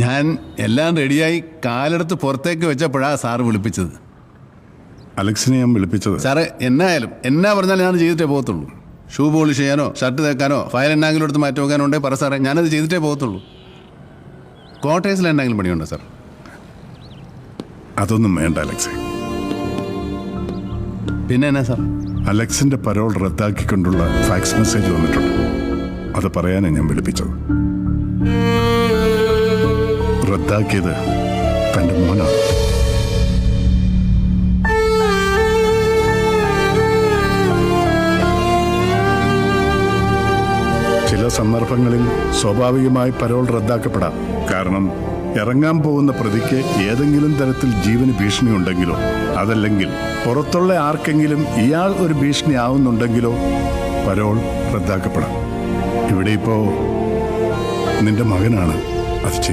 ഞാൻ എല്ലാം റെഡിയായി കാലെടുത്ത് പുറത്തേക്ക് വെച്ചപ്പോഴാണ് സാറ് വിളിപ്പിച്ചത്. അലക്സിനെ ഞാൻ വിളിപ്പിച്ചത് സാറ് എന്നാ പറഞ്ഞാലും ഞാൻ ചെയ്തിട്ടേ പോകത്തുള്ളൂ. ഷൂ പോളിഷ് ചെയ്യാനോ ഷർട്ട് തേക്കാനോ ഫയൽ എന്നാങ്കിലും എടുത്ത് മാറ്റി വെക്കാനോ ഉണ്ടെങ്കിൽ പറ സാറേ, ഞാനത് ചെയ്തിട്ടേ പോകത്തുള്ളൂ. ക്വാർട്ടേഴ്സിൽ എന്തെങ്കിലും പണിയുണ്ടോ സാർ? അതൊന്നും വേണ്ട അലക്സെ. പിന്നെ എന്നാ സാർ? അലക്സിന്റെ പരോൾ റദ്ദാക്കിക്കൊണ്ടുള്ള ഫാക്സ് മെസ്സേജ് വന്നിട്ടുണ്ട്. അത് പറയാനാണ് ഞാൻ വിളിപ്പിച്ചത്. റദ്ദാക്കിയത് തന്റെ മോനാണ്. ചില സന്ദർഭങ്ങളിൽ സ്വാഭാവികമായി പരോൾ റദ്ദാക്കപ്പെടാം. കാരണം ഇറങ്ങാൻ പോകുന്ന പ്രതിക്ക് ഏതെങ്കിലും തരത്തിൽ ജീവന് ഭീഷണി ഉണ്ടെങ്കിലോ അതല്ലെങ്കിൽ പുറത്തുള്ള ആർക്കെങ്കിലും ഇയാൾ ഒരു ഭീഷണി ആവുന്നുണ്ടെങ്കിലോ പരോൾ റദ്ദാക്കപ്പെടാം. ഇവിടെ ഇപ്പോ നിന്റെ മകനാണ് അത് ചെയ്തത്.